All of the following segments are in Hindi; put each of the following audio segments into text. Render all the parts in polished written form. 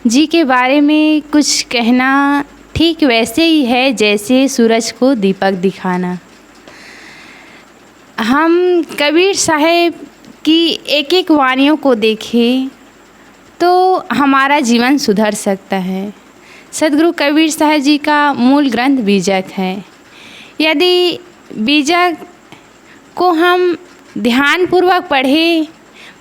जी के बारे में कुछ कहना ठीक वैसे ही है जैसे सूरज को दीपक दिखाना। हम कबीर साहब की एक एक वाणियों को देखें तो हमारा जीवन सुधर सकता है। सद्गुरु कबीर साहब जी का मूल ग्रंथ बीजक है। यदि बीजक को हम ध्यानपूर्वक पढ़ें,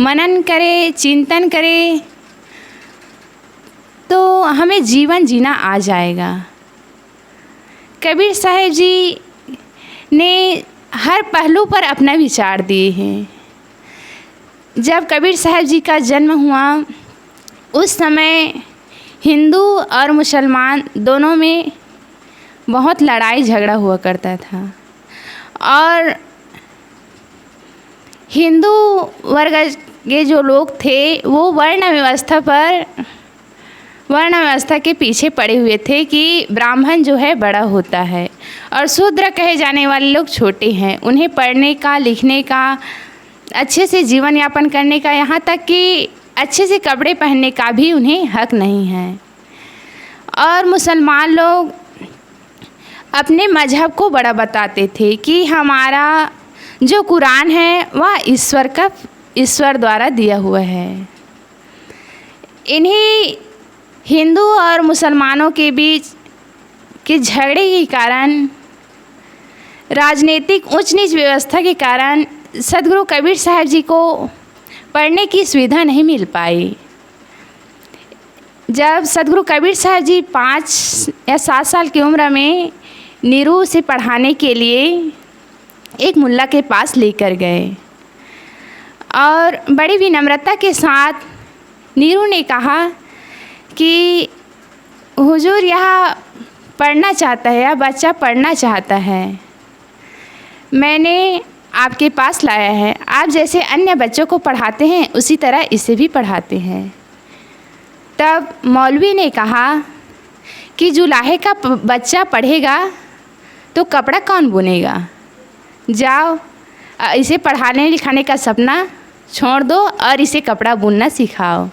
मनन करें, चिंतन करें तो हमें जीवन जीना आ जाएगा। कबीर साहब जी ने हर पहलू पर अपना विचार दिए हैं। जब कबीर साहब जी का जन्म हुआ उस समय हिंदू और मुसलमान दोनों में बहुत लड़ाई झगड़ा हुआ करता था और हिंदू वर्ग के जो लोग थे वो वर्ण व्यवस्था के पीछे पड़े हुए थे कि ब्राह्मण जो है बड़ा होता है और शूद्र कहे जाने वाले लोग छोटे हैं। उन्हें पढ़ने का, लिखने का, अच्छे से जीवन यापन करने का, यहाँ तक कि अच्छे से कपड़े पहनने का भी उन्हें हक नहीं है। और मुसलमान लोग अपने मजहब को बड़ा बताते थे कि हमारा जो कुरान है वह ईश्वर द्वारा दिया हुआ है। इन्हीं हिंदू और मुसलमानों के बीच के झगड़े के कारण, राजनीतिक ऊंच नीच व्यवस्था के कारण सद्गुरु कबीर साहब जी को पढ़ने की सुविधा नहीं मिल पाई। जब सद्गुरु कबीर साहब जी 5 या 7 साल की उम्र में नीरू से पढ़ाने के लिए एक मुल्ला के पास लेकर गए और बड़ी विनम्रता के साथ नीरू ने कहा कि हुजूर यहाँ पढ़ना चाहता है या बच्चा पढ़ना चाहता है, मैंने आपके पास लाया है। आप जैसे अन्य बच्चों को पढ़ाते हैं उसी तरह इसे भी पढ़ाते हैं। तब मौलवी ने कहा कि जुलाहे का बच्चा पढ़ेगा तो कपड़ा कौन बुनेगा, जाओ इसे पढ़ाने लिखाने का सपना छोड़ दो और इसे कपड़ा बुनना सिखाओ।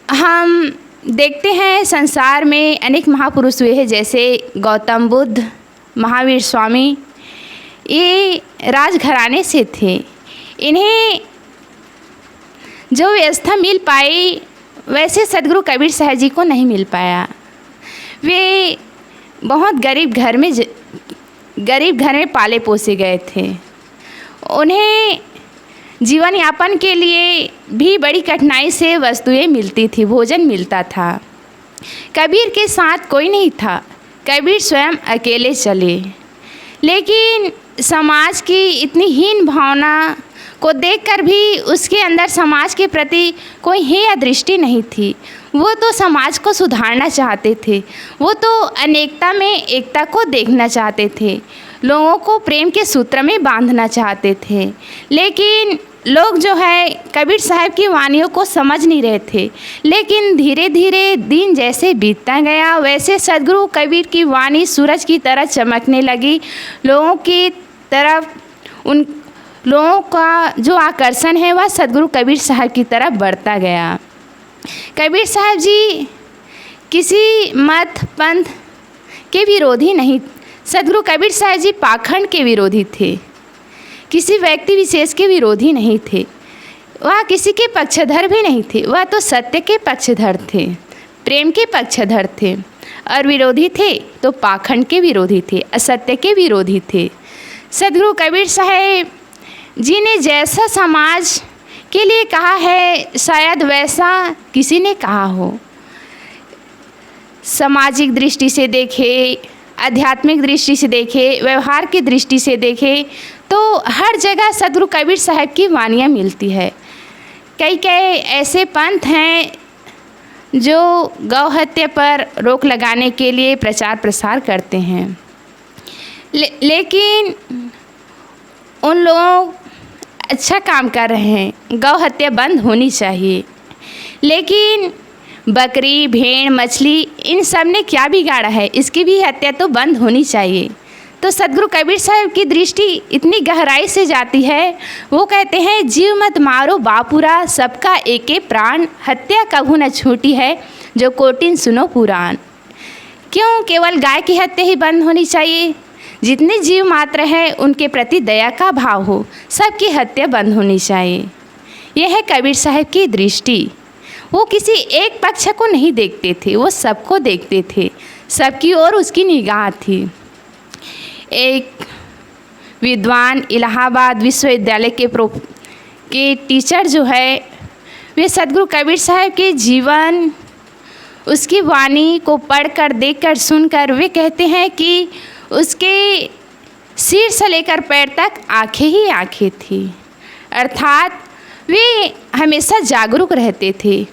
हम देखते हैं संसार में अनेक महापुरुष हुए हैं जैसे गौतम बुद्ध, महावीर स्वामी, ये राजघराने से थे। इन्हें जो व्यवस्था मिल पाई वैसे सद्गुरु कबीर साहब जी को नहीं मिल पाया। वे बहुत गरीब घर में पाले पोसे गए थे। उन्हें जीवन यापन के लिए भी बड़ी कठिनाई से वस्तुएं मिलती थी, भोजन मिलता था। कबीर के साथ कोई नहीं था, कबीर स्वयं अकेले चले। लेकिन समाज की इतनी हीन भावना को देखकर भी उसके अंदर समाज के प्रति कोई हेय दृष्टि नहीं थी। वो तो समाज को सुधारना चाहते थे, वो तो अनेकता में एकता को देखना चाहते थे, लोगों को प्रेम के सूत्र में बांधना चाहते थे। लेकिन लोग जो है कबीर साहब की वाणियों को समझ नहीं रहे थे। लेकिन धीरे धीरे दिन जैसे बीतता गया वैसे सद्गुरु कबीर की वाणी सूरज की तरह चमकने लगी। लोगों की तरफ उन लोगों का जो आकर्षण है वह सद्गुरु कबीर साहब की तरफ बढ़ता गया। कबीर साहब जी किसी मत पंथ के विरोधी नहीं, सद्गुरु कबीर साहब जी पाखंड के विरोधी थे, किसी व्यक्ति विशेष के विरोधी नहीं थे, वह किसी के पक्षधर भी नहीं थे। वह तो सत्य के पक्षधर थे, प्रेम के पक्षधर थे और विरोधी थे तो पाखंड के विरोधी थे, असत्य के विरोधी थे। सद्गुरु कबीर साहब जी ने जैसा समाज के लिए कहा है शायद वैसा किसी ने कहा हो। सामाजिक दृष्टि से देखे, आध्यात्मिक दृष्टि से देखे, व्यवहार की दृष्टि से देखे तो हर जगह सद्गुरु कबीर साहब की वाणियाँ मिलती है। कई ऐसे पंथ हैं जो गौ हत्या पर रोक लगाने के लिए प्रचार प्रसार करते हैं। लेकिन उन लोग अच्छा काम कर रहे हैं, गौ हत्या बंद होनी चाहिए। लेकिन बकरी, भेड़, मछली इन सब ने क्या बिगाड़ा है, इसकी भी हत्या तो बंद होनी चाहिए। तो सदगुरु कबीर साहब की दृष्टि इतनी गहराई से जाती है। वो कहते हैं, जीव मत मारो बापुरा, सबका एके प्राण, हत्या कभू न छूटी है, जो कोटिन सुनो पुराण। क्यों केवल गाय की हत्या ही बंद होनी चाहिए? जितने जीव मात्र हैं उनके प्रति दया का भाव हो, सबकी हत्या बंद होनी चाहिए। यह है कबीर साहब की दृष्टि। वो किसी एक पक्ष को नहीं देखते थे, वो सबको देखते थे, सबकी ओर उसकी निगाह थी। एक विद्वान इलाहाबाद विश्वविद्यालय के टीचर जो है, वे सदगुरु कबीर साहब के जीवन, उसकी वाणी को पढ़कर, देखकर, सुनकर वे कहते हैं कि उसके सिर से लेकर पैर तक आंखें ही आंखें थी। अर्थात वे हमेशा जागरूक रहते थे,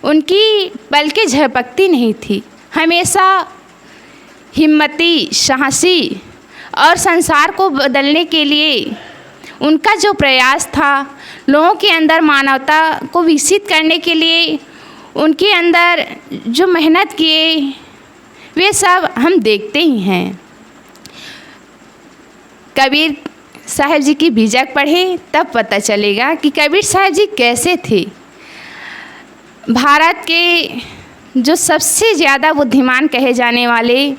उनकी पलकें झपकती नहीं थी, हमेशा हिम्मती, साहसी और संसार को बदलने के लिए उनका जो प्रयास था, लोगों के अंदर मानवता को विकसित करने के लिए उनके अंदर जो मेहनत किए, वे सब हम देखते ही हैं। कबीर साहब जी की बीजक पढ़े तब पता चलेगा कि कबीर साहब जी कैसे थे। भारत के जो सबसे ज़्यादा बुद्धिमान कहे जाने वाले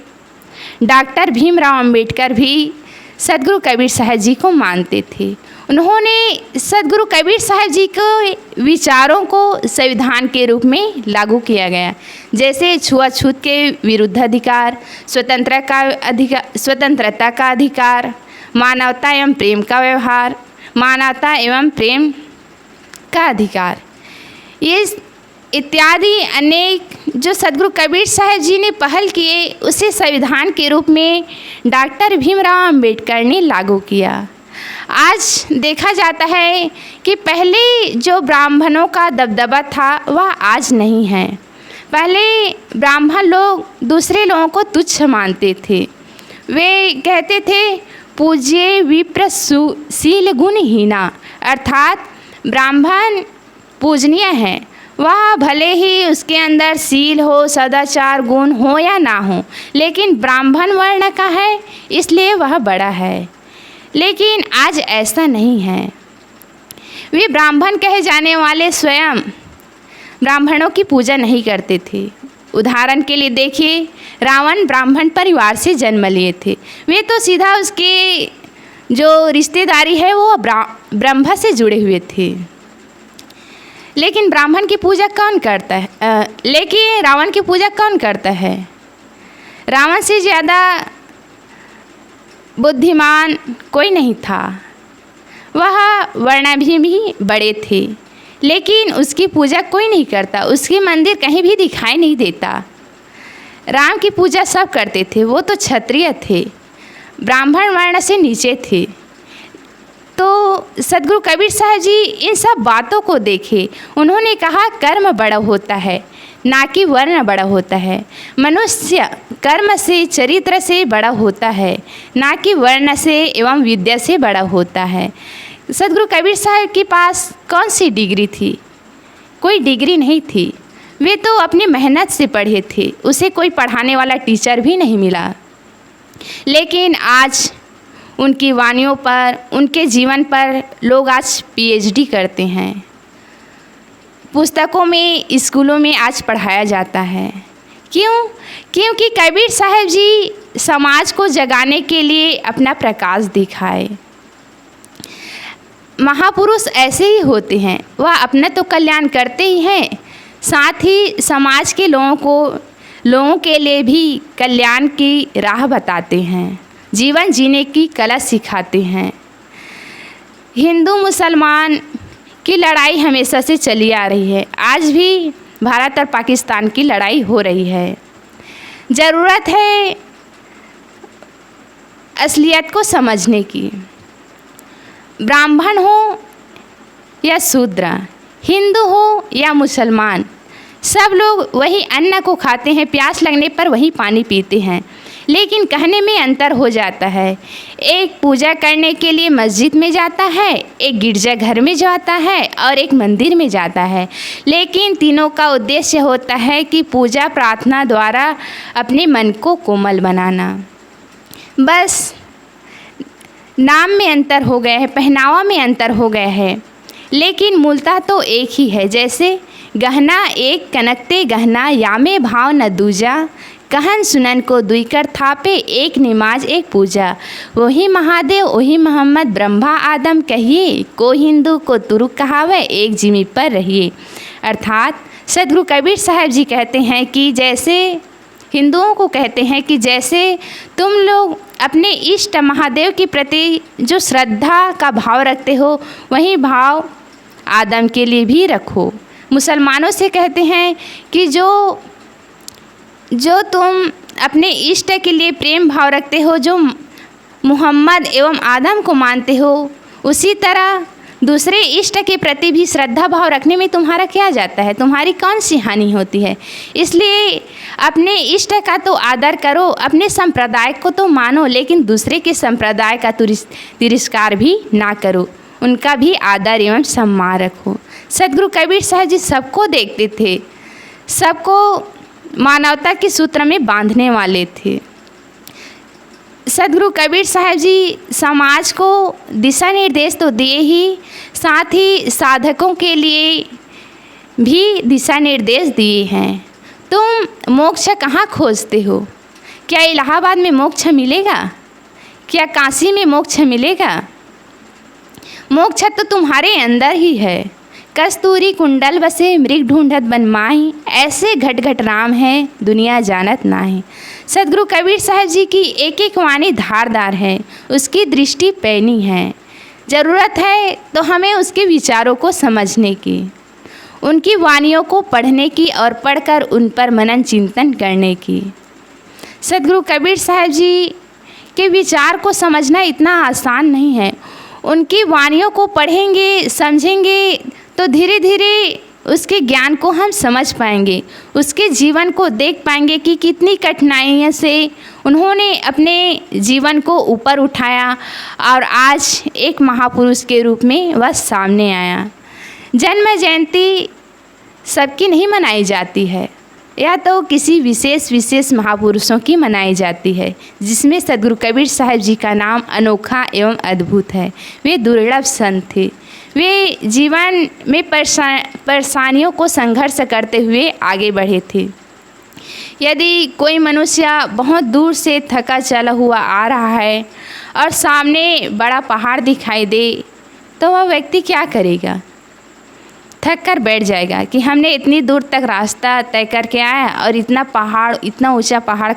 डॉक्टर भीमराव अंबेडकर भी सदगुरु कबीर साहब जी को मानते थे। उन्होंने सदगुरु कबीर साहब जी के विचारों को संविधान के रूप में लागू किया गया, जैसे छुआछूत के विरुद्ध अधिकार, स्वतंत्रता का अधिकार, मानवता एवं प्रेम का व्यवहार, मानवता एवं प्रेम का अधिकार, ये इत्यादि अनेक जो सदगुरु कबीर साहब जी ने पहल किए, उसे संविधान के रूप में डॉक्टर भीमराव अंबेडकर ने लागू किया। आज देखा जाता है कि पहले जो ब्राह्मणों का दबदबा था वह आज नहीं है। पहले ब्राह्मण लोग दूसरे लोगों को तुच्छ मानते थे। वे कहते थे, पूज्य विप्र शील गुणहीना, अर्थात ब्राह्मण पूजनीय है, वह भले ही उसके अंदर शील हो, सदाचार गुण हो या ना हो, लेकिन ब्राह्मण वर्ण का है इसलिए वह बड़ा है। लेकिन आज ऐसा नहीं है। वे ब्राह्मण कहे जाने वाले स्वयं ब्राह्मणों की पूजा नहीं करते थे। उदाहरण के लिए देखिए, रावण ब्राह्मण परिवार से जन्म लिए थे। वे तो सीधा उसके जो रिश्तेदारी है वो ब्रह्मा से जुड़े हुए थे। लेकिन ब्राह्मण की पूजा कौन करता है? लेकिन रावण की पूजा कौन करता है? रावण से ज़्यादा बुद्धिमान कोई नहीं था। वह वर्णाभिम भी बड़े थे, लेकिन उसकी पूजा कोई नहीं करता। उसके मंदिर कहीं भी दिखाई नहीं देता। राम की पूजा सब करते थे। वो तो क्षत्रिय थे, ब्राह्मण वर्ण से नीचे थे। तो सदगुरु कबीर साहब जी इन सब बातों को देखे। उन्होंने कहा, कर्म बड़ा होता है, ना कि वर्ण बड़ा होता है। मनुष्य कर्म से, चरित्र से बड़ा होता है, ना कि वर्ण से एवं विद्या से बड़ा होता है। सदगुरु कबीर साहब के पास कौन सी डिग्री थी? कोई डिग्री नहीं थी। वे तो अपनी मेहनत से पढ़े थे। उसे कोई पढ़ाने वाला टीचर भी नहीं मिला। लेकिन आज उनकी वाणियों पर, उनके जीवन पर लोग आज पीएचडी करते हैं। पुस्तकों में, स्कूलों में आज पढ़ाया जाता है। क्यों? क्योंकि कबीर साहब जी समाज को जगाने के लिए अपना प्रकाश दिखाए। महापुरुष ऐसे ही होते हैं। वह अपना तो कल्याण करते ही हैं, साथ ही समाज के लोगों के लिए भी कल्याण की राह बताते हैं, जीवन जीने की कला सिखाते हैं। हिंदू मुसलमान की लड़ाई हमेशा से चली आ रही है। आज भी भारत और पाकिस्तान की लड़ाई हो रही है। ज़रूरत है असलियत को समझने की। ब्राह्मण हो या शूद्र, हिंदू हो या मुसलमान, सब लोग वही अन्न को खाते हैं, प्यास लगने पर वही पानी पीते हैं। लेकिन कहने में अंतर हो जाता है। एक पूजा करने के लिए मस्जिद में जाता है, एक गिरजाघर में जाता है और एक मंदिर में जाता है। लेकिन तीनों का उद्देश्य होता है कि पूजा प्रार्थना द्वारा अपने मन को कोमल बनाना। बस नाम में अंतर हो गया है, पहनावा में अंतर हो गया है, लेकिन मूलतः तो एक ही है। जैसे गहना एक कनकते गहना, यामे भाव न दूजा, कहन सुनन को दुई कर थापे, एक निमाज एक पूजा। वही महादेव वही मोहम्मद, ब्रह्मा आदम कहिए, को हिंदू को तुरुक कहावे, एक जिमी पर रहिए। अर्थात सदगुरु कबीर साहब जी कहते हैं कि जैसे हिंदुओं को कहते हैं कि जैसे तुम लोग अपने इष्ट महादेव के प्रति जो श्रद्धा का भाव रखते हो, वही भाव आदम के लिए भी रखो। मुसलमानों से कहते हैं कि जो तुम अपने इष्ट के लिए प्रेम भाव रखते हो, जो मोहम्मद एवं आदम को मानते हो, उसी तरह दूसरे इष्ट के प्रति भी श्रद्धा भाव रखने में तुम्हारा क्या जाता है, तुम्हारी कौन सी हानि होती है। इसलिए अपने इष्ट का तो आदर करो, अपने संप्रदाय को तो मानो, लेकिन दूसरे के संप्रदाय का तिरस्कार भी ना करो, उनका भी आदर एवं सम्मान रखो। सदगुरु कबीर साहब जी सबको देखते थे, सबको मानवता के सूत्र में बांधने वाले थे। सदगुरु कबीर साहब जी समाज को दिशा निर्देश तो दिए ही, साथ ही साधकों के लिए भी दिशा निर्देश दिए हैं। तुम मोक्ष कहाँ खोजते हो? क्या इलाहाबाद में मोक्ष मिलेगा? क्या काशी में मोक्ष मिलेगा? मोक्ष तो तुम्हारे अंदर ही है। कस्तूरी कुंडल बसे मृग ढूंढत बन माही, ऐसे घट घट राम है दुनिया जानत नाही। सदगुरु कबीर साहब जी की एक एक वाणी धारदार है, उसकी दृष्टि पैनी है। ज़रूरत है तो हमें उसके विचारों को समझने की, उनकी वाणियों को पढ़ने की और पढ़कर उन पर मनन चिंतन करने की। सदगुरु कबीर साहब जी के विचार को समझना इतना आसान नहीं है। उनकी वाणियों को पढ़ेंगे, समझेंगे तो धीरे धीरे उसके ज्ञान को हम समझ पाएंगे, उसके जीवन को देख पाएंगे कि कितनी कठिनाइयों से उन्होंने अपने जीवन को ऊपर उठाया और आज एक महापुरुष के रूप में वह सामने आया। जन्म जयंती सबकी नहीं मनाई जाती है, या तो किसी विशेष महापुरुषों की मनाई जाती है, जिसमें सदगुरु कबीर साहब जी का नाम अनोखा एवं अद्भुत है। वे दुर्लभ संत थे। वे जीवन में परेशानियों को संघर्ष करते हुए आगे बढ़े थे। यदि कोई मनुष्य बहुत दूर से थका चला हुआ आ रहा है और सामने बड़ा पहाड़ दिखाई दे, तो वह व्यक्ति क्या करेगा? थक कर बैठ जाएगा कि हमने इतनी दूर तक रास्ता तय करके आया और इतना ऊंचा पहाड़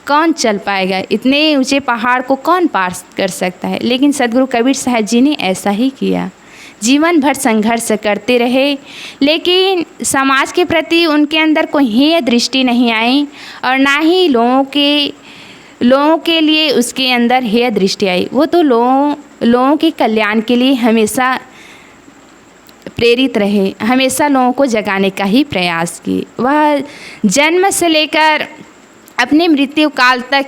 कौन चल पाएगा? इतने ऊंचे पहाड़ को कौन पार कर सकता है? लेकिन सदगुरु कबीर साहब जी ने ऐसा ही किया। जीवन भर संघर्ष करते रहे, लेकिन समाज के प्रति उनके अंदर कोई हेय दृष्टि नहीं आई और ना ही लोगों के लिए उसके अंदर हेय दृष्टि आई। वो तो लोगों के कल्याण के लिए हमेशा प्रेरित रहे, हमेशा लोगों को जगाने का ही प्रयास किए। वह जन्म से लेकर अपने मृत्यु काल तक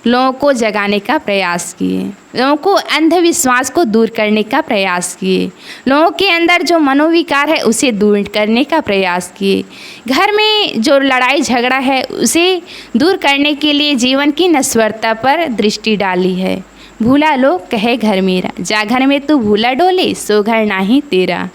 लोगों को जगाने का प्रयास किए, लोगों को अंधविश्वास को दूर करने का प्रयास किए, लोगों के अंदर जो मनोविकार है उसे दूर करने का प्रयास किए, घर में जो लड़ाई झगड़ा है उसे दूर करने के लिए जीवन की नश्वरता पर दृष्टि डाली है। भूला लोग कहे घर मेरा, जा घर में तू भूला डोले, सो घर नाही तेरा।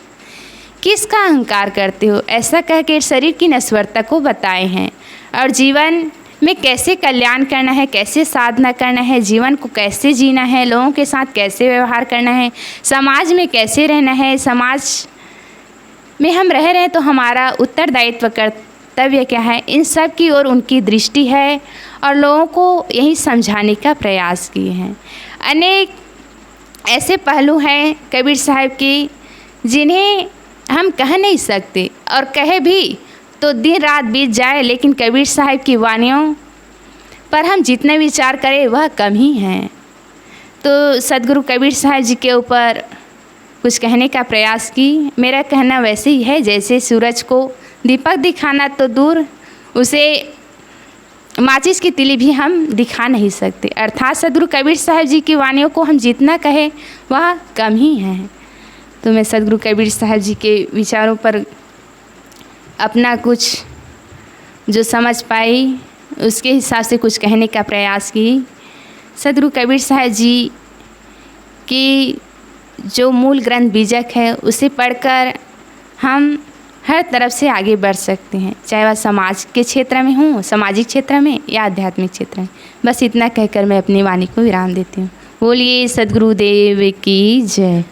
किसका अहंकार करते हो? ऐसा कह के शरीर की नश्वरता को बताए हैं और जीवन में कैसे कल्याण करना है, कैसे साधना करना है, जीवन को कैसे जीना है, लोगों के साथ कैसे व्यवहार करना है, समाज में कैसे रहना है, समाज में हम रह रहे हैं तो हमारा उत्तरदायित्व कर्तव्य क्या है, इन सब की ओर उनकी दृष्टि है और लोगों को यही समझाने का प्रयास किए हैं। अनेक ऐसे पहलू हैं कबीर साहब की जिन्हें हम कह नहीं सकते, और कहे भी तो दिन रात बीत जाए, लेकिन कबीर साहब की वाणियों पर हम जितने विचार करें वह कम ही हैं। तो सदगुरु कबीर साहब जी के ऊपर कुछ कहने का प्रयास की। मेरा कहना वैसे ही है जैसे सूरज को दीपक दिखाना तो दूर, उसे माचिस की तिली भी हम दिखा नहीं सकते। अर्थात सदगुरु कबीर साहब जी की वाणियों को हम जितना कहें वह कम ही हैं। तो मैं सदगुरु कबीर साहब जी के विचारों पर अपना कुछ जो समझ पाई उसके हिसाब से कुछ कहने का प्रयास की। सदगुरु कबीर साहब जी की जो मूल ग्रंथ बीजक है उसे पढ़कर हम हर तरफ से आगे बढ़ सकते हैं, चाहे वह समाज के क्षेत्र में हो, सामाजिक क्षेत्र में या आध्यात्मिक क्षेत्र में। बस इतना कहकर मैं अपनी वाणी को विराम देती हूँ। बोलिए सदगुरुदेव की जय।